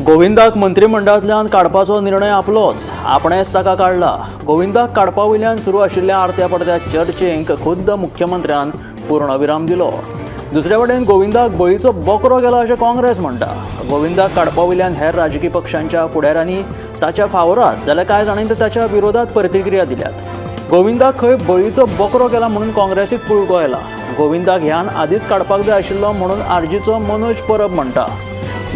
गोविंदाक मंत्रिमंडळांतल्यान काडपाचो निर्णय आपलोच, आपणेच ताका काडला। गोविंदाक काडपा वयल्यान सुरू आशिल्ल्या आडत्या पडत्या चर्चेक खुद्द मुख्यमंत्र्यान पूर्णविराम दिलो। दुसरे वटेन गोविंदाक बळीचो बोकरो गेला अशें काँग्रेस म्हणटा। गोविंदाक काडपा वयल्यान हेर राजकीय पक्षांच्या फुडाऱ्यांनी ताच्या फावोरात जाल्यार कांय जाणांनी ताच्या विरोधात प्रतिक्रिया दिल्यात। गोविंदाक खंय बळीचो बोकरो गेला म्हणून काँग्रेसीक पुळको आयला। गोविंदाक ह्यान आदींच काडपाक जाय आशिल्लो म्हणून आरजीचो मनोज परब म्हणटा।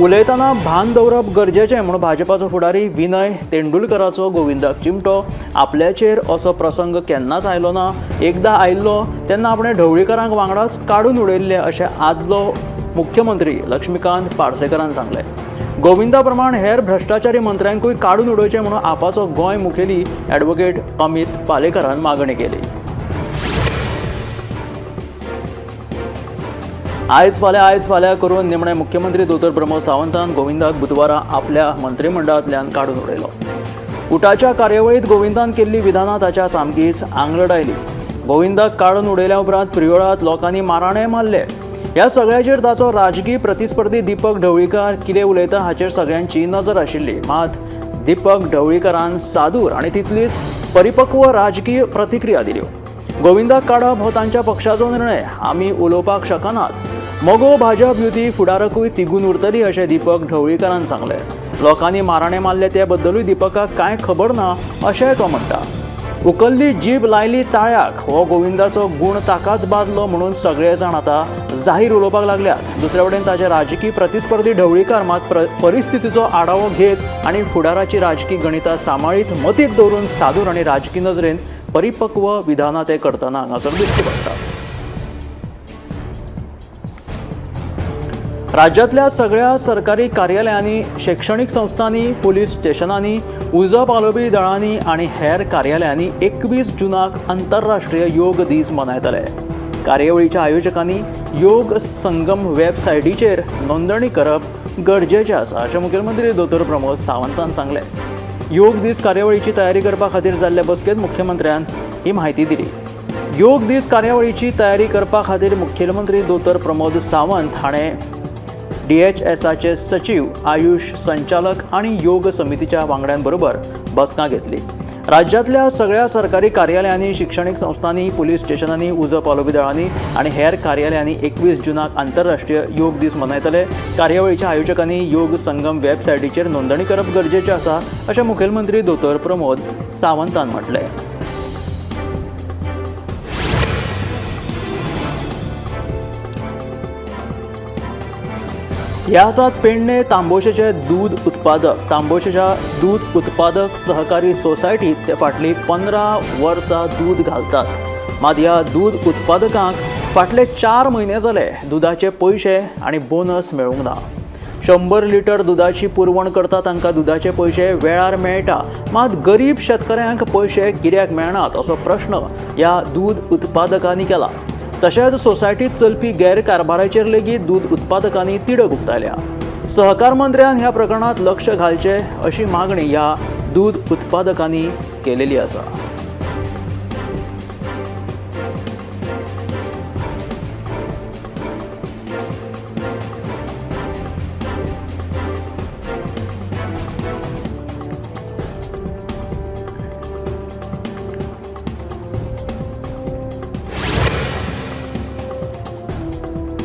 उलयतना भान दवरप गरजेचें म्हणून भाजपाचो फुडारी विनय तेंडुलकराचो गोविंदाक चिमटो। आपल्याचेर असो प्रसंग केन्नाच आयलो ना, एकदां आयिल्लो तेन्ना आपणे ढवळीकरांक वांगडाच काडून उडयल्ले अशें आदलो मुख्यमंत्री लक्ष्मीकांत पार्सेकरान सांगलें। गोविंदा प्रमाण हेर भ्रश्टाचारी मंत्र्यांकूय काडून उडोवचें म्हणून आपाचो गोंय मुखेली ॲडव्होकेट अमित पालेकरान मागणी केली। आयज फाल्यां करून निमणे मुख्यमंत्री दोतोर प्रमोद सावंतान गोविंदाक बुधवारा आपल्या मंत्रिमंडळांतल्यान काडून उडयलो। उटाच्या कार्यावळीत गोविंदान केल्ली विधानां ताच्या सामकीच आंगलट आयली। गोविंदाक काडून उडयल्या उपरांत प्रियोळात लोकांनी माराणे मारले। ह्या सगळ्याचेर ताचो राजकीय प्रतिस्पर्धी दीपक ढवळीकर कितें उलयता हाचेर सगळ्यांची नजर आशिल्ली। मात दीपक ढवळीकरान सादूर आनी तितलीच परिपक्व राजकीय प्रतिक्रिया दिल्यो। गोविंदाक काडप हो तांच्या पक्षाचो निर्णय, आमी उलोवपाक शकनात। मोगो भाजप युती फुडारकूय तिगून उरतली अशें दीपक ढवळीकरान सांगलें। लोकांनी माराणे मारले ते बद्दलूय दीपकाक कांय खबर ना अशेंय तो म्हणटा। उकल्ली जीब लायली ताळ्याक हो गोविंदाचो गूण ताकाच बादलो म्हणून सगळे जाण आतां जाहीर उलोवपाक लागल्यात। दुसरे वटेन ताचे राजकीय प्रतिस्पर्धी ढवळीकर मात परिस्थितीचो आढावो घेत आनी फुडाराची राजकीय गणितां सांबाळीत मतीक दवरून सादूर आनी राजकीय नजरेन परिपक्व विधानां ते करतना हांगासर दिश्टी पडटा। राज्यांतल्या सगळ्या सरकारी कार्यालयांनी, शैक्षणिक संस्थांनी, पुलीस स्टेशनांनी, उजो पालोवपी दळांनी आनी हेर कार्यालयांनी 21 जूनाक आंतरराष्ट्रीय योग दीस मनयतले। कार्यावळीच्या आयोजकांनी योग संगम वेबसायटीचेर नोंदणी करप गरजेचें आसा अशें मुखेलमंत्री दोतोर प्रमोद सावंतान सांगलें। योग दीस कार्यावळीची तयारी करपा खातीर जाल्ले बसकेंत मुख्यमंत्र्यान ही म्हायती दिली। योग दीस कार्यावळीची तयारी करपा खातीर मुखेलमंत्री दोतोर प्रमोद सावंत हाणें DHSचे सचिव, आयुष संचालक आनी योग समितीच्या वांगड्यांबरोबर बसका घेतली। राज्यांतल्या सगळ्या सरकारी कार्यालयांनी, शिक्षणीक संस्थांनी, पुलीस स्टेशनांनी, उजो पालोवपी दळांनी आनी हेर कार्यालयांनी 21 जूनाक आंतरराष्ट्रीय योग दीस मनयतले। कार्यावळीच्या आयोजकांनी योग संगम वेबसायटीचेर नोंदणी करप गरजेचें आसा अशें मुखेलमंत्री दोतोर प्रमोद सावंतान म्हटलें। ह्या आसात पेडणे तांबोशेचे दूध उत्पादक। तांबोशेच्या दूध उत्पादक सहकारी सोसायटीत ते फाटलीं 15 वर्सां दूध घालतात। मात ह्या दूध उत्पादकांक फाटले 4 म्हयने जाले दुधाचे पयशे आनी बोनस मेळूंक ना। 100 लिटर दुधाची पुरवण करता तांकां दुधाचे पयशे वेळार मेळटा, मात गरीब शेतकऱ्यांक पयशे कित्याक मेळनात असो प्रश्न ह्या दूध उत्पादकांनी केला। तशेंच सोसायटीत चलपी गैरकारभाराचेर लेगीत दूध उत्पादकांनी तिडक उक्तायल्या। सहकार मंत्र्यान ह्या प्रकरणात लक्ष घालचें अशी मागणी ह्या दूध उत्पादकांनी केलेली आसा।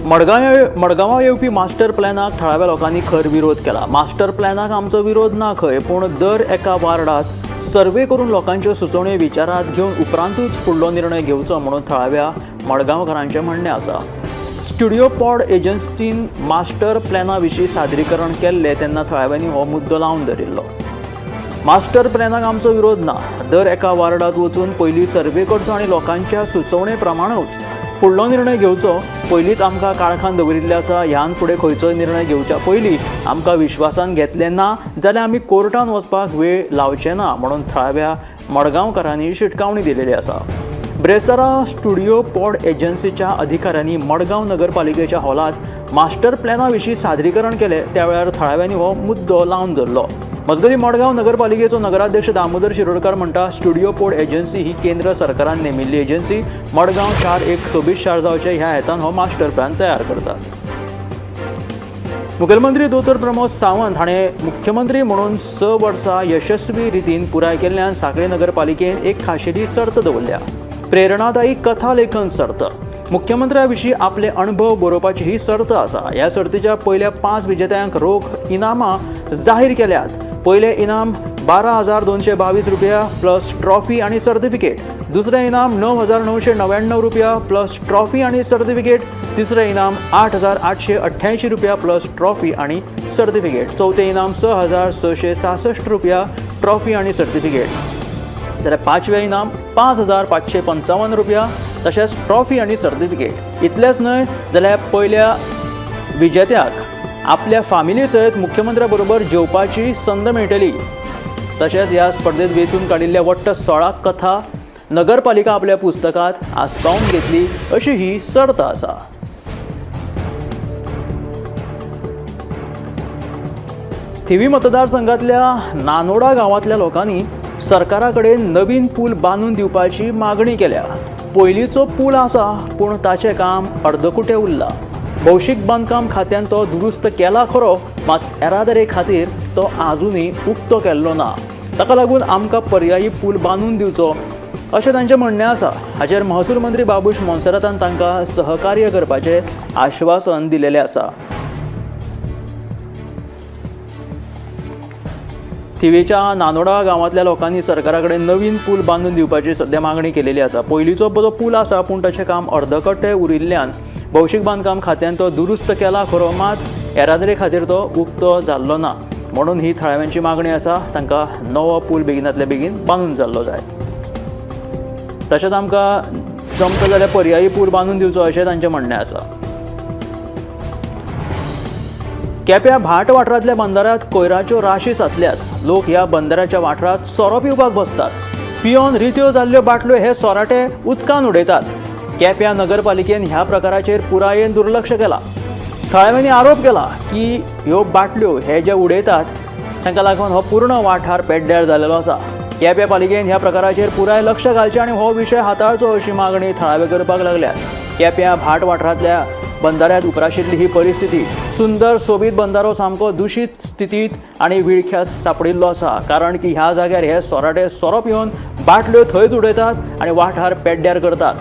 मडगांवां येवपी मास्टर प्लॅनाक थळाव्या लोकांनी खर विरोध केला। मास्टर प्लॅनाक आमचो विरोध ना खंय, पूण दर एका वार्डात सर्वे करून लोकांच्यो सुचोवण्यो विचारात घेवन उपरांतूच फुडलो निर्णय घेवचो म्हणून थळाव्या मडगांवकारांचें म्हणणें आसा। स्टुडियो पॉड एजन्सीन मास्टर प्लॅना विशीं सादरीकरण केल्लें तेन्ना थळाव्यांनी हो मुद्दो लावन धरिल्लो। मास्टर प्लॅनाक आमचो विरोध ना, दर एका वार्डात वचून पयलीं सर्वे करचो आनी लोकांच्या सुचोवणे प्रमाणूच फुडलो निर्णय घेवचो। पयलींच आमकां काळखान दवरिल्लें आसा, ह्यान फुडें खंयचोय निर्णय घेवच्या पयलीं आमकां विश्वासान घेतलें ना जाल्यार आमी कोर्टान वचपाक वेळ लावचे ना म्हणून थळाव्या मडगांवकारांनी शिटकावणी दिलेली आसा। ब्रेस्तारा स्टुडियो पॉड एजन्सीच्या अधिकाऱ्यांनी मडगांव नगरपालिकेच्या हॉलांत मास्टर प्लॅना विशीं सादरीकरण केलें त्या वेळार थळाव्यांनी हो मुद्दो लावन धरलो। मजगती मडगांव नगरपालिकेचो नगराध्यक्ष दामोदर शिरोडकार म्हणटा, स्टुडियो पोर्ट एजन्सी ही केंद्र सरकारान नेमिल्ली एजन्सी। मडगांव शार एक सोबीत शार जावचें ह्या हेतान हो मास्टर प्लॅन तयार करतात। मुखेलमंत्री दोतोर प्रमोद सावंत हाणें मुख्यमंत्री म्हणून 6 वर्सां यशस्वी रितीन पुराय केल्ल्यान सांखळी नगरपालिकेन एक खाशेली सर्त दवरल्या. प्रेरणादायी कथा लेखन सर्त. मुख्यमंत्र्या विशीं आपले अणभव बरोवपाची ही सर्त आसा. ह्या सर्तीच्या पयल्या 5 विजेत्यांक रोख इनामां जाहीर केल्यात. पयलें इनाम 12,222 रुपया प्लस ट्रॉफी आनी सर्टिफिकेट. दुसरें इनाम 9,999 रुपया प्लस ट्रॉफी आनी सर्टिफिकेट. तिसरें इनाम 8,888 रुपया प्लस ट्रॉफी आनी सर्टिफिकेट. चौथें इनाम 6,666 रुपया ट्रॉफी आनी सर्टिफिकेट. जाल्यार 5वें इनाम 5,555 रुपया तशेंच ट्रॉफी आनी सर्टिफिकेट. इतलेंच न्हय जाल्यार पयल्या विजेत्याक आपल्या फामिली सयत मुख्यमंत्र्या बरोबर जेवपाची संद मेळटली. तशेंच ह्या स्पर्धेंत वेंचून काडिल्ल्या वट्ट 16 कथा नगरपालिका आपल्या पुस्तकांत आस्पावून घेतली अशी ही सर्त आसा. थिवी मतदारसंघातल्या नानोडा गांवांतल्या लोकांनी सरकारा कडेन नवीन पूल बांदून दिवपाची मागणी केल्या. पयलींचो पूल आसा पूण ताचें काम अर्दकुटें उरलां. भौशीक बांदकाम खात्यान तो दुरुस्त केला खरो, मात येरादारी खातीर तो आजुनूय उक्तो केल्लो ना. ताका लागून आमकां पर्यायी पूल बांदून दिवचो अशें तांचें म्हणणें आसा. हाचेर महसूल मंत्री बाबूश मोन्सेरातान तांकां सहकार्य करपाचें आश्वासन दिलेलें आसा. थिवीच्या नानोडा गांवांतल्या लोकांनी सरकारा कडेन नवीन पूल बांदून दिवपाची सध्या मागणी केलेली आसा. पयलींचो जो पूल आसा पूण ताचें काम अर्दकट्टे उरिल्ल्यान भौशीक बांदकाम खात्यान तो दुरुस्त केला खरो, मात येरादारी खातीर तो उक्तो जाल्लो ना. म्हणून ही थळाव्यांची मागणी आसा. तांकां नवो पूल बेगिनांतल्या बेगीन बांदून जाल्लो जाय. तशेंच आमकां जमता जाल्यार पर्यायी पूल बांदून दिवचो अशें तांचें म्हणणें आसा. केप्यां भाट वाठारांतल्या बंदाऱ्यांत कोयराच्यो राशी साचल्यात. लोक ह्या बंदाऱ्याच्या वाठारांत सोरो पिवपाक बसतात. पियोन रित्यो जाल्ल्यो बाटल्यो हे सोराटे उदकान उडयतात. केप्यां नगरपालिकेन ह्या प्रकाराचेर पुरायेन दुर्लक्ष केलां. थळाव्यांनी आरोप केला की ह्यो बाटल्यो हे जे उडयतात तांकां लागून हो पूर्ण वाठार पेड्ड्यार जाल्लो आसा. केप्यां पालिकेन ह्या प्रकाराचेर पुराय लक्ष घालचें आनी हो विशय हाताळचो अशी मागणी थळावे करपाक लागल्यात. केप्यां भाट वाठारांतल्या बंदाऱ्यांत उप्राशिल्ली ही परिस्थिती. सुंदर सोबीत बंदारो सामको दुशीत स्थितीत आनी विळख्यात सापडिल्लो आसा. कारण की ह्या जाग्यार हे सोराटे सोरो पिवन बाटल्यो थंयच उडयतात आनी वाठार पेड्ड्यार करतात.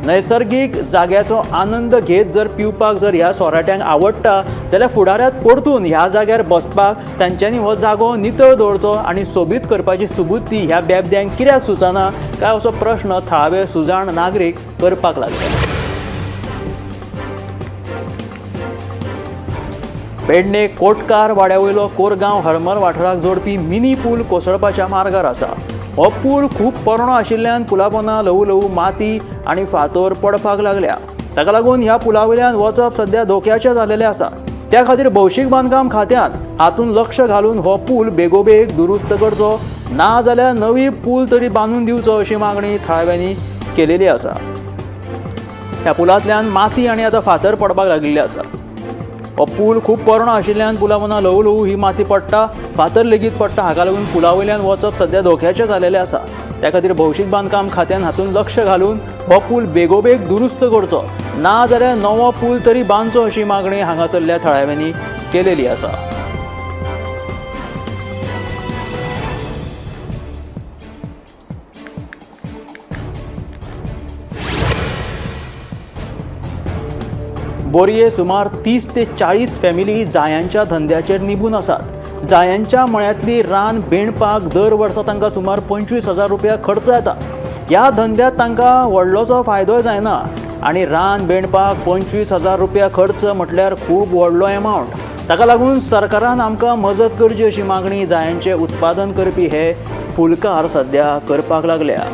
नैसर्गीक जाग्याचो आनंद घेत जर पिवपाक जर ह्या सोराट्यांक आवडटा जाल्यार फुडाऱ्यांत परतून ह्या जाग्यार बसपाक तांच्यांनी हो जागो नितळ दवरचो आनी सोबीत करपाची सुबुद्दी ह्या बेबद्यांक कित्याक सुचना काय असो प्रश्न थळावे सुजाण नागरीक करपाक लागले. पेडणे कोटकार वाड्या वयलो कोरगांव हरमल वाठाराक जोडपी मिनी पूल कोसळपाच्या मार्गार आसा. हो पूल खूब पोरणो आशिल्ल्यान पुला पोंदा ल्हवू ल्हवू माती आनी फातर पडपाक लागल्या. ताका लागून ह्या पुला वयल्यान वचप सध्या धोक्याचें जाल्लेलें आसा. त्या खातीर भौशीक बांदकाम खात्यान हातूंत लक्ष घालून हो पूल बेगोबेग दुरुस्त करचो ना जाल्यार नवी पूल तरी बांदून दिवचो अशी मागणी थळाव्यांनी केलेली आसा. ह्या पुलांतल्यान माती आनी आतां फातर पडपाक लागिल्ले आसा. हो पूल खूब पोरणो आशिल्ल्यान पुला पोंदा ल्हवू ल्हवू ही माती पडटा, फातर लेगीत पडटा. हाका लागून पुला वयल्यान वचप सध्या धोक्याचें जाल्लेलें आसा. त्या खातीर भौशीक बांदकाम खात्यान हातूंत लक्ष घालून हो पूल बेगोबेग दुरुस्त करचो ना जाल्यार नवो पूल तरी बांदचो अशी मागणी हांगासरल्या थळाव्यांनी केलेली आसा. बोरये सुमार 30 ते 40 फॅमिली जायांच्या धंद्याचेर निबून आसात. जायांच्या मळ्यांतली रान बेंडपाक दर वर्सा तांकां सुमार 25,000 रुपया खर्च येता. ह्या धंद्यात तांकां व्हडलोसो फायदोय जायना आनी रान बेंडपाक 25,000 रुपया खर्च म्हटल्यार खूब व्हडलो एमावंट. ताका लागून सरकारान आमकां मजत करची अशी मागणी जायांचे उत्पादन करपी हे फुलकार सध्या करपाक लागल्या.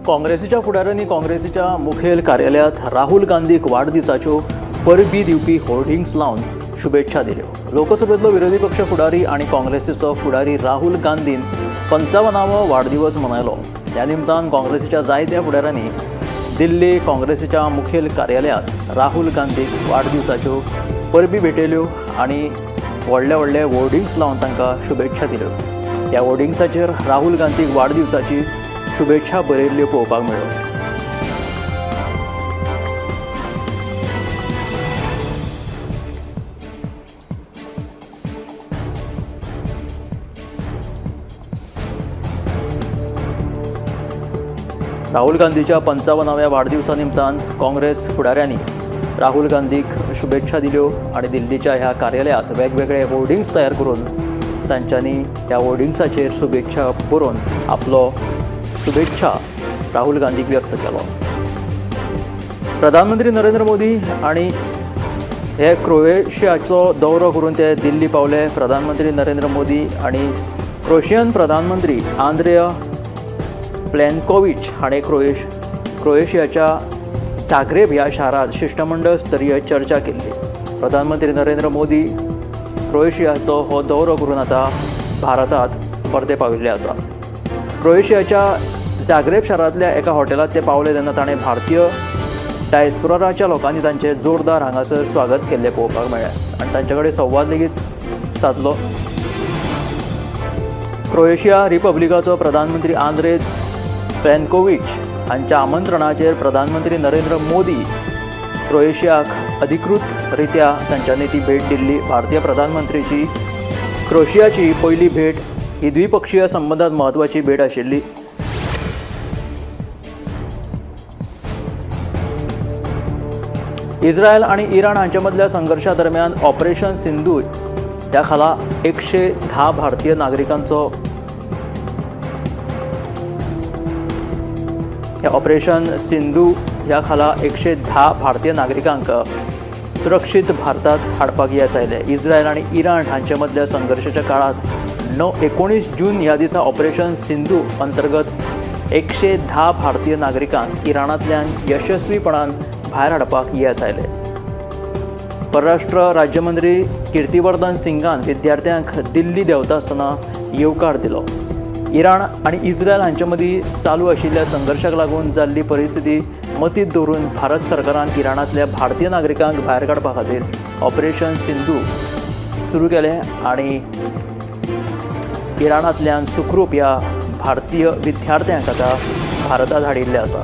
काँग्रेसीच्या फुडाऱ्यांनी काँग्रेसीच्या मुखेल कार्यालयात राहुल गांधीक वाडदिसाच्यो परबी दिवपी होर्डिंग्स लावन शुभेच्छा दिल्यो. लोकसभेतलो विरोधी पक्ष फुडारी आनी काँग्रेसीचो फुडारी राहुल गांधीन 55वो वाडदिवस मनयलो. ह्या निमतान काँग्रेसीच्या जायत्या फुडाऱ्यांनी दिल्ली काँग्रेसीच्या मुखेल कार्यालयात राहुल गांधीक वाडदिवसाच्यो परबी भेटयल्यो आनी व्हडले व्हडले होर्डिंग्स लावन तांकां शुभेच्छा दिल्यो. ह्या होर्डिंग्साचेर राहुल गांधीक वाडदिवसाची शुभेच्छा बरयल्ल्यो पळोवपाक मेळ्ळ्यो. राहुल गांधीच्या 55व्या वाडदिवसा निमतान काँग्रेस फुडाऱ्यांनी राहुल गांधीक शुभेच्छा दिल्यो आनी दिल्लीच्या ह्या कार्यालयात वेगवेगळे होर्डिंग्स तयार करून तांच्यांनी ह्या होर्डिंग्साचेर शुभेच्छा बरोवन आपलो शुभेच्छा राहुल गांधीक व्यक्त केलो. प्रधानमंत्री नरेंद्र मोदी आणि हे क्रोएशियाचो दौरो करून ते दिल्ली पावले. प्रधानमंत्री नरेंद्र मोदी आणि क्रोएशियन प्रधानमंत्री आंद्रेया प्लेनकोविच हाणें क्रोएशियाच्या जाग्रेब ह्या शारात शिष्टमंडळ स्तरीय चर्चा केल्ली. प्रधानमंत्री नरेंद्र मोदी क्रोएशियाचो हो दौरो करून आतां भारतात परते पाविल्ले आसा. क्रोएशियाच्या जाग्रेब शारांतल्या एका हॉटेलात ते पावले तेन्ना ताणें भारतीय डायस्पोराच्या लोकांनी तांचें जोरदार हांगासर स्वागत केल्लें पळोवपाक मेळ्ळें आनी तांचे कडेन संवाद लेगीत सादलो. क्रोएशिया रिपब्लिकाचो प्रधानमंत्री आंद्रेज प्लेनकोविच हांच्या आमंत्रणाचेर प्रधानमंत्री नरेंद्र मोदी क्रोएशियाक अधिकृत रित्या तांच्यांनी ती भेट दिल्ली. भारतीय प्रधानमंत्रीची क्रोएशियाची पयली भेट ही द्विपक्षीय संबंदांत म्हत्वाची भेट आशिल्ली. इस्रायल आनी इराण हांचे मदल्या संघर्शा दरम्यान ऑपरेशन सिंधू ह्या खाला 110 भारतीय नागरिकांचो ऑपरेशन सिंधू ह्या खाला 110 भारतीय नागरिकांक सुरक्षीत भारतात हाडपाक येस आयले. इस्रायल आनी इराण हांचे मदल्या संघर्शाच्या काळात 19 जून ह्या दिसा ऑपरेशन सिंधू अंतर्गत 110 भारतीय नागरिकांक इराणांतल्यान यशस्वीपणान भायर हाडपाक येस आयले. परराष्ट्र राज्यमंत्री कीर्तिवर्धन सिंगान विद्यार्थ्यांक दिल्ली देंवता आसतना येवकार दिलो. इराण आनी इस्रायल हांचे मदीं चालू आशिल्ल्या संघर्शाक लागून जाल्ली परिस्थिती मतींत दवरून भारत सरकारान इराणांतल्या भारतीय नागरिकांक भायर काडपा खातीर ऑपरेशन सिंधू सुरू केलें आनी इराणांतल्यान सुखरूप ह्या भारतीय विद्यार्थ्यांक आतां भारतांत हाडिल्ले आसा.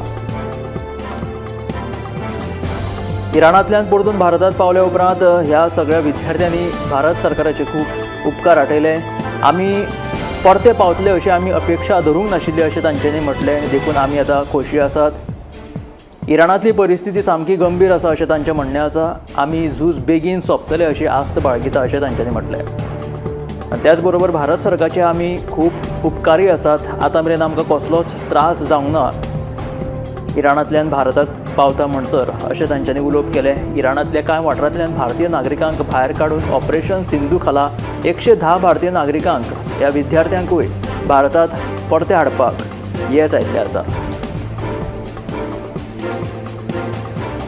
इराणांतल्यान परतून भारतांत पावल्या उपरांत ह्या सगळ्या विद्यार्थ्यांनी भारत सरकाराचे खूब उपकार आटयले. आमी परते पावतले अशी आमी अपेक्षा धरूंक नाशिल्ली अशें तांच्यांनी म्हटलें. देखून आमी आतां खोशी आसात. इराणांतली परिस्थिती सामकी गंभीर आसा अशें तांचें म्हणणें आसा. आमी झूज बेगीन सोंपतले अशी आस्त बाळगिता अशें तांच्यांनी म्हटलें. आनी त्याच बरोबर भारत सरकाराचे आमी खूब उपकारी आसात. आतां मेरेन आमकां कसलोच त्रास जावंक ना इराणांतल्यान भारतांत पावता म्हणसर अशें तांच्यांनी उलोवप केलें. इराणांतल्या कांय वाठारांतल्यान भारतीय नागरिकांक भायर काडून ऑपरेशन सिंधू खाला 110 भारतीय नागरिकांक ह्या विद्यार्थ्यांकूय भारतांत परते हाडपाक येस आयिल्ले आसा.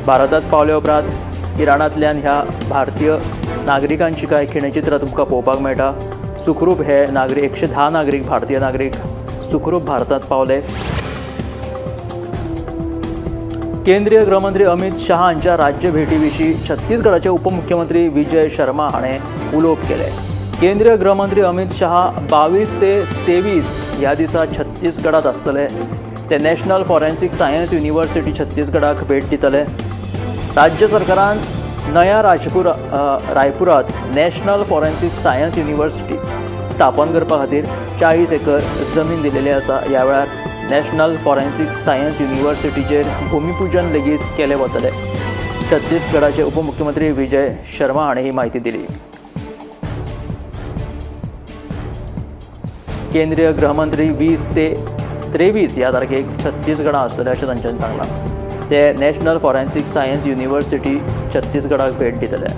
भारतांत पावले उपरांत इराणांतल्यान ह्या भारतीय नागरिकांची कांय खिणेचित्रां तुमकां पळोवपाक मेळटा. सुखरूप हे नागरीक 110 नागरीक भारतीय नागरीक सुखरूप भारतांत पावले. केंद्रीय गृहमंत्री अमित शाह हांच्या राज्य भेटी विशीं छत्तीसगडाचे उपमुख्यमंत्री विजय शर्मा हाणें उलोवप केलें. केंद्रीय गृहमंत्री अमित शाह 22 ते 23 ह्या दिसा छत्तीसगडात आसतले. ते नॅशनल फॉरेन्सीक सायन्स युनिव्हर्सिटी छत्तीसगडाक भेट दितले. राज्य सरकारान नया रायपुरात नॅशनल फॉरेन्सीक सायन्स युनिव्हर्सिटी स्थापन करपा खातीर 40 एकर जमीन दिलेली आसा. ह्या वेळार नॅशनल फॉरेन्सीक सायन्स युनिव्हर्सिटीचेर भुमिपूजन लेगीत केले वतले. छत्तीसगडाचे उपमुख्यमंत्री विजय शर्मा हाणें ही म्हायती दिली. केंद्रीय गृहमंत्री 20 ते 23 ह्या तारखेक छत्तीसगडात आसतले अशें तांच्यांनी सांगलां. ते नॅशनल फॉरेन्सीक सायन्स युनिव्हर्सिटी छत्तीसगडाक भेट दितले.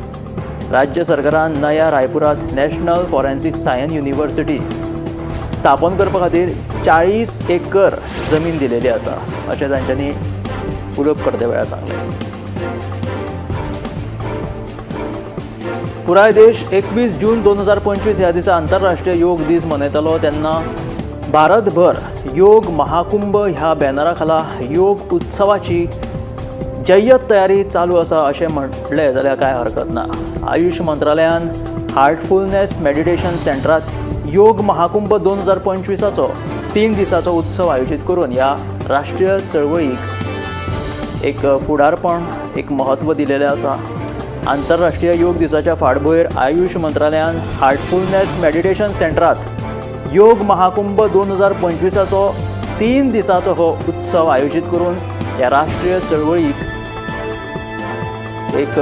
राज्य सरकारान नया रायपुरात नॅशनल फॉरेन्सीक सायन्स युनिव्हर्सिटी स्थापन करपा खातीर 40 एकर जमीन दिलेली आसा अशें तांच्यांनी उलोवप करते वेळार सांगलें. पुराय देश 21 जून 2025 ह्या दिसा आंतरराष्ट्रीय योग दीस मनयतालो. तेन्ना भारतभर योग महाकुंभ ह्या बॅनरा खाला योग उत्सवाची जय्यत तयारी चालू आसा अशें म्हटलें जाल्यार कांय हरकत ना. आयुष मंत्रालयान हार्टफुलनेस मेडिटेशन सेंटरांत योग महाकुंभ 2025 3 दिसाचो उत्सव आयोजीत करून ह्या राष्ट्रीय चळवळीक एक फुडारपण एक म्हत्व दिलेलें आसा. आंतरराष्ट्रीय योग दिसाच्या फाटभुंयेर आयुष मंत्रालयान हार्टफुलनेस मेडिटेशन सेंटरांत योग महाकुंभ 2025 3 दिसाचो हो उत्सव आयोजीत करून ह्या राष्ट्रीय चळवळीक एक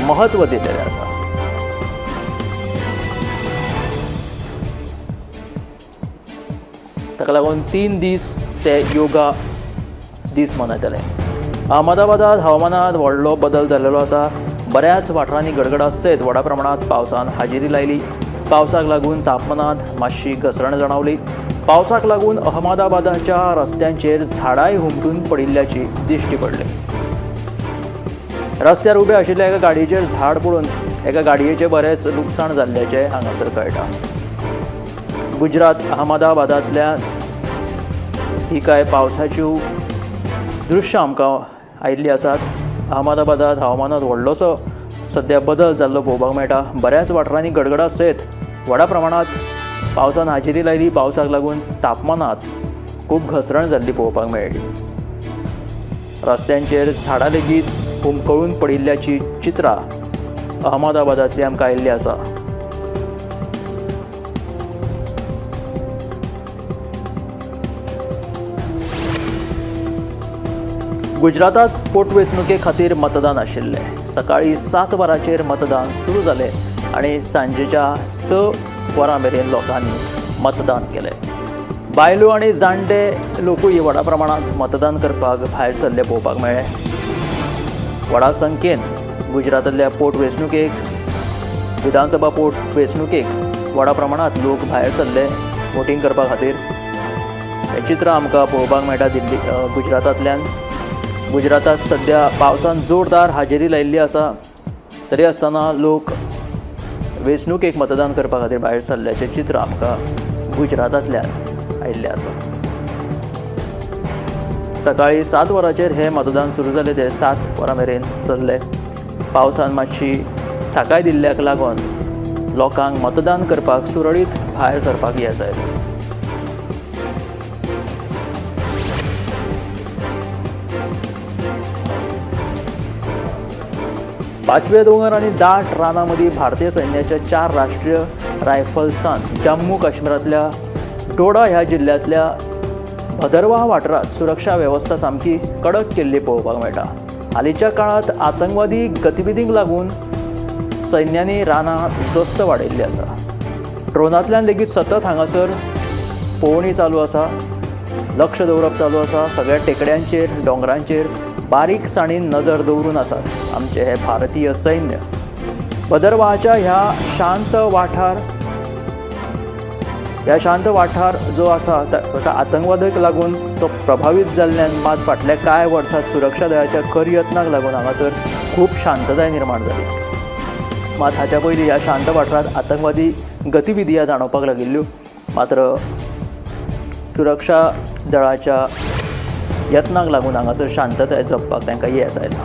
महत्व दिलेलें आसा. ताका लागून 3 दीस ते योगा दीस मनयतले. अहमदाबादात हवामानात व्हडलो बदल जाल्लो आसा. बऱ्याच वाठारांनी गडगडाट सयत व्हडा प्रमाणात पावसान हाजिरी लायली. पावसाक लागून तापमानात मातशी घसरण जाणवली. पावसाक लागून अहमदाबादाच्या रस्त्यांचेर झाडांय हुमटून पडिल्ल्याची दिश्टी पडली. रस्त्यार उबे आशिल्ल्या एका गाडयेचेर झाड पडून एका गाडयेचें बरेंच लुकसाण जाल्ल्याचें हांगासर कळटा. गुजरात अहमदाबादांतल्यान ही कांय पावसाच्यो दृश्यां आमकां आयिल्लीं आसात. अहमदाबादात हवामानात व्हडलोसो सद्या बदल जाल्लो पळोवपाक मेळटा. बऱ्याच वाठारांनी गडगडाट सयत व्हडा प्रमाणात पावसान हाजिरी लायली. पावसाक लागून तापमानात खूब घसरण जाल्ली पळोवपाक मेळ्ळी. रस्त्यांचेर झाडां लेगीत हुमकळून पडिल्ल्याची चित्रां अहमदाबादांतली आमकां आयिल्लीं आसा. गुजरातात पोटवेंचणुके खातीर मतदान आशिल्लें. सकाळीं 7 वरांचेर मतदान सुरू जालें आनी सांजेच्या 6 वरां मेरेन लोकांनी मतदान केलें. बायलो आनी जाणटे लोकूय व्हडा प्रमाणांत मतदान करपाक भायर सरले पळोवपाक मेळ्ळे. व्हडा संख्येन गुजरातांतल्या पोटवेंचणुकेक विधानसभा पोटवेंचणुकेक व्हडा प्रमाणांत लोक भायर सरले वोटींग करपा खातीर. हें चित्र आमकां पळोवपाक मेळटा दिल्ली गुजरातांतल्यान. गुजरातात सद्या पावसान जोरदार हाजेरी लायिल्ली आसा. तरी आसतना लोक वेंचणुकेक मतदान करपा खातीर भायर सरल्याचें चित्र आमकां गुजरातांतल्यान आयिल्लें आसा. सकाळीं 7 वरांचेर हें मतदान सुरू जालें ते 7 वरां मेरेन चल्लें. पावसान मातशी थाकाय दिल्ल्याक लागून लोकांक मतदान करपाक सुरळीत भायर सरपाक येस आयलें. पाचवे दोंगर आनी दाट रानां मदीं भारतीय सैन्याच्या 4 राष्ट्रीय रायफल्सान जम्मू काश्मीरांतल्या डोडा ह्या जिल्ल्यांतल्या भदरवाह वाठारांत सुरक्षा वेवस्था सामकी कडक केल्ली पळोवपाक मेळटा. हालींच्या काळांत आतंकवादी गतिविधींक लागून सैन्यांनी रानांत गस्त वाडयल्ली आसा. ड्रोनांतल्यान लेगीत सतत हांगासर पळोवणी चालू आसा. लक्ष दवरप चालू आसा. सगळ्या टेकड्यांचेर दोंगरांचेर बारीकसाणीन नजर दवरून आसात आमचे हे भारतीय सैन्य. भदरवाहाच्या ह्या शांत वाठार जो आसा ताका आतंकवादाक लागून तो प्रभावीत जाल्ल्यान मात फाटल्या कांय वर्सांत सुरक्षा दळाच्या खर यत्नाक लागून हांगासर खूब शांतताय निर्माण जाली. मात हाच्या पयलीं ह्या शांत वाठारांत आतंकवादी गतिविधी जाणवपाक लागिल्ल्यो. मात्र सुरक्षा दळाच्या यत्नाक लागून हांगासर शांतताय जपपाक तांकां येस आयला.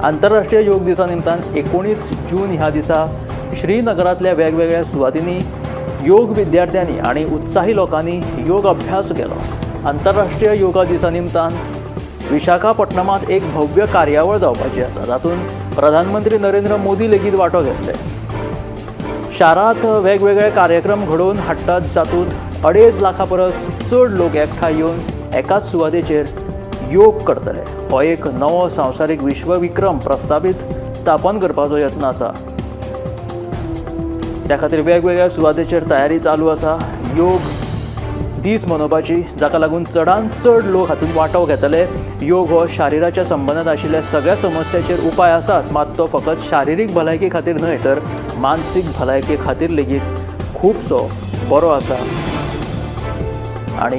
आंतरराष्ट्रीय योग दिसा निमतान 19 जून ह्या दिसा श्रीनगरांतल्या वेगवेगळ्या सुवातींनी योग विद्यार्थ्यांनी आनी उत्साही लोकांनी योग अभ्यास केलो. आंतरराष्ट्रीय योगा दिसा निमतान विशाखापट्टणमांत एक भव्य कार्यावळ जावपाची आसा. तातूंत प्रधानमंत्री नरेंद्र मोदी लेगीत वांटो घेतले. शारांत वेगवेगळे कार्यक्रम घडोवन हाडटात. जातूंत 2.5 लाखा परस चड लोक एकठांय येवन एकाच सुवातेचेर योग करतले. हो एक नवो संवसारीक विश्वविक्रम स्थापन करपाचो यत्न आसा. त्या खातीर वेगवेगळ्या सुवातेचेर तयारी चालू आसा योग दीस मनोवपाची, जाका लागून चडांत चड लोक हातूंत वांटो घेतले. योग हो शारिराच्या संबंदांत आशिल्ल्या सगळ्या समस्याचेर उपाय आसाच, मात तो फकत शारिरीक भलायके खातीर न्हय तर मानसीक भलायके खातीर लेगीत खूबसो बरो आसा आनी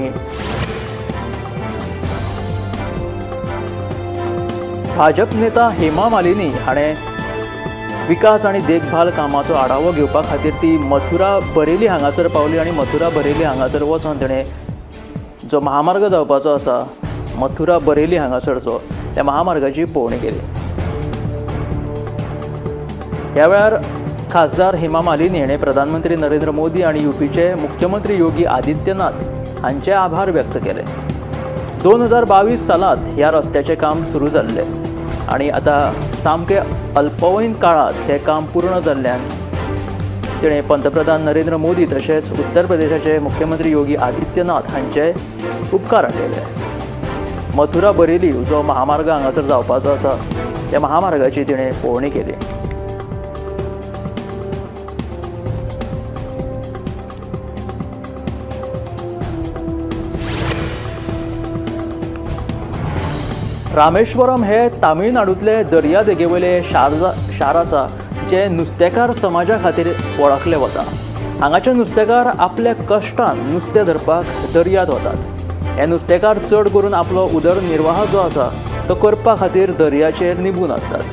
भाजप नेता हेमा मालिनी हाणें विकास आनी देखभाल कामाचो आढावो घेवपा खातीर ती मथुरा बरेली हांगासर पावली आनी मथुरा बरेली हांगासर वचून तिणें जो महामार्ग जावपाचो आसा मथुरा बरेली हांगासरचो त्या महामार्गाची पळोवणी केली. ह्या वेळार खासदार हेमा मालिनी हाणें प्रधानमंत्री नरेंद्र मोदी आनी युपीचे मुख्यमंत्री योगी आदित्यनाथ हांचे आभार व्यक्त केले. 2022 सालांत ह्या रस्त्याचें काम सुरू जाल्लें आनी आतां सामके अल्पवयीन काळात हे काम पूर्ण जाल्ल्यान तिणें पंतप्रधान नरेंद्र मोदी तशेंच उत्तर प्रदेशाचे मुख्यमंत्री योगी आदित्यनाथ हांचे उपकार आठयले. मथुरा बरेली जो महामार्ग हांगासर जावपाचो आसा त्या महामार्गाची तिणें पळोवणी केली. रामेश्वरम हे तामिळनाडूंतले दर्या देगेवयले शार आसा जे नुस्तेकार समाजा खातीर वळखले वता. हांगाचे नुस्तेकार आपल्या कश्टान नुस्तें धरपाक दर्यांत वतात. हे नुस्तेकार चड करून आपलो उदरनिर्वाह जो आसा तो करपा खातीर दर्याचेर निबून आसतात.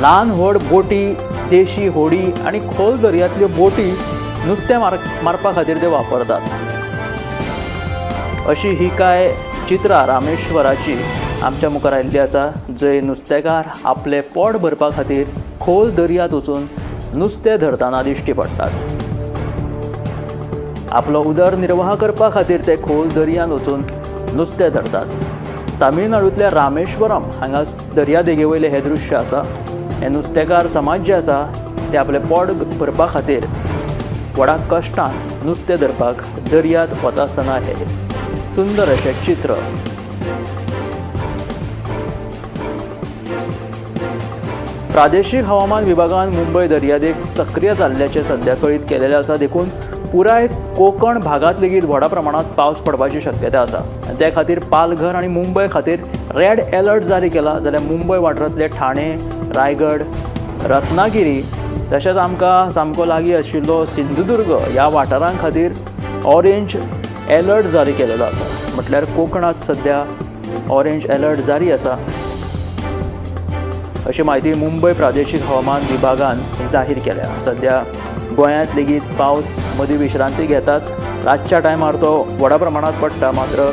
ल्हान व्हड बोटी, देशी होडी आनी खोल दर्यांतल्यो बोटी नुस्तें मारपा खातीर ते वापरतात. अशी ही कांय चित्रां रामेश्वराची आमच्या मुखार आयिल्ली आसा जंय नुस्तेकार आपले पोट भरपा खातीर खोल दर्यांत वचून नुस्तें धरतना दिश्टी पडटात. आपलो उदरनिर्वाह करपा खातीर ते खोल दर्यांत वचून नुस्तें धरतात. तामिळनाडूंतल्या रामेश्वरम हांगा दर्या देगेवयलें हें दृश्य आसा. हे नुस्तेकार समाज जे आसा ते आपले पोट भरपा खातीर व्हडा कश्टान नुस्तें धरपाक दर्यांत वता आसतना हे सुंदर अशें चित्र प्रादेशीक हवामान विभागान मुंबय दर्यादेग सक्रिय जाल्ल्याचे सध्या कळीत केलेले आसा. देखून पुराय कोकण भागात लेगीत व्हडा प्रमाणात पावस पडपाची शक्यता आसा. त्या खातीर पालघर आनी मुंबय खातीर रेड अलर्ट जारी केला. जाल्यार मुंबय वाठारांतले ठाणे, रायगड, रत्नागिरी तशेंच आमकां सामको लागीं आशिल्लो सिंधुदुर्ग ह्या वाठारां खातीर ऑरेंज अलर्ट जारी केलेलो आसा. म्हटल्यार कोकणात सध्या ऑरेंज अलर्ट जारी आसा अशी माहिती मुंबय प्रादेशीक हवामान विभागान जाहीर केल्या. सध्या गोंयांत लेगीत पावस मदीं विश्रांती घेताच. रातच्या टायमार तो व्हडा प्रमाणात पडटा मात्र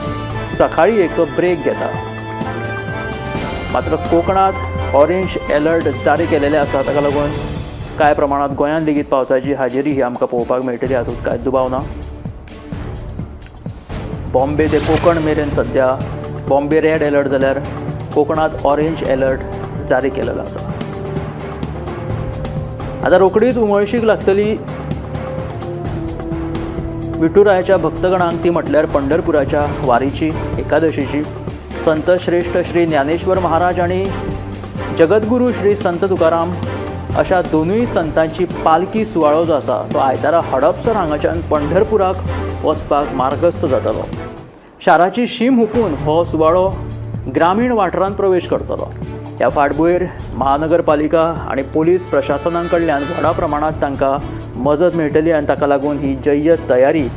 सकाळी एक तो ब्रेक घेता. मात्र कोकणात ऑरेंज अलर्ट जारी केलेले आसा ताका लागून कांय प्रमाणात गोंयांत लेगीत पावसाची हाजेरी ही आमकां पळोवपाक मेळटली. हातूंत कांय दुबाव ना. बॉम्बे ते कोकण मेरेन सध्या बॉम्बे रेड अलर्ट जाल्यार कोकणात ऑरेंज अलर्ट जारी केलेलो आसा. आता रोखडीच उमळशीक लागतली विठुरायाच्या भक्तगणांक ती म्हटल्यार पंढरपुराच्या वारीची एकादशीची. संत श्रेष्ठ श्री ज्ञानेश्वर महाराज आणि जगद्गुरू श्री संत तुकाराम अशा दोनूय संतांची पालखी सुवाळो जो आसा तो आयतारा हडपसर हांगाच्यान पंढरपुराक वचपाक मार्गस्थ जातलो. शाराची शीम हुपून हो सुवाळो ग्रामीण वाठारांत प्रवेश करतलो. ह्या फाटभुंयेर महानगरपालिका आनी पोलीस प्रशासना कडल्यान व्हडा प्रमाणात तांकां मजत मेळटली आनी ताका लागून ही जय्यत तयारी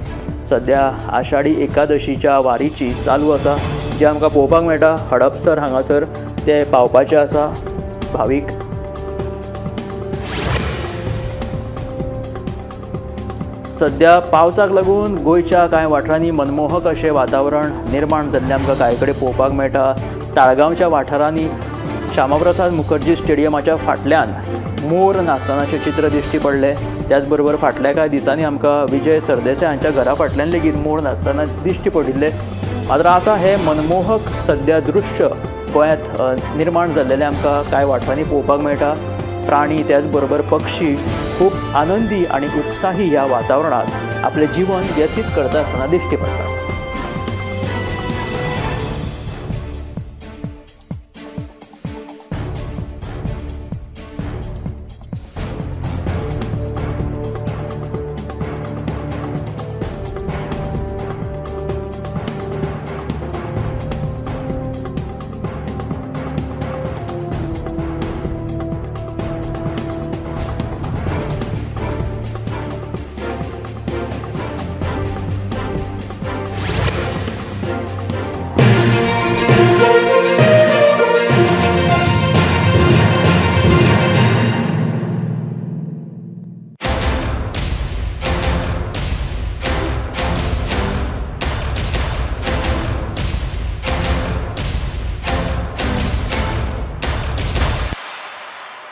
सध्या आषाढी एकादशीच्या वारीची चालू आसा जी आमकां पळोवपाक मेळटा. हडपसर हांगासर ते पावपाचे आसा भावीक. सध्या पावसाक लागून गोंयच्या कांय वाठारांनी मनमोहक अशें वातावरण निर्माण जाल्लें आमकां कांय कडेन पळोवपाक मेळटा. ताळगांवच्या वाठारांनी श्यामाप्रसाद मुखर्जी स्टेडियमाच्या फाटल्यान मोर नाचतानाचें चित्र दिश्टी पडले. त्याच बरोबर फाटल्या कांय दिसांनी आमकां विजय सरदेसाय हांच्या घरा फाटल्यान लेगीत मोर नाचतना दिश्टी पडिल्ले. मात्र आतां हे मनमोहक सध्या दृश्य गोंयांत निर्माण जाल्लेलें आमकां कांय वाठारांनी पळोवपाक मेळटा. प्राणी त्याच बरोबर पक्षी खूब आनंदी आनी उत्साही ह्या वातावरणात आपलें जीवन व्यतीत करता आसतना दिश्टी पडटात.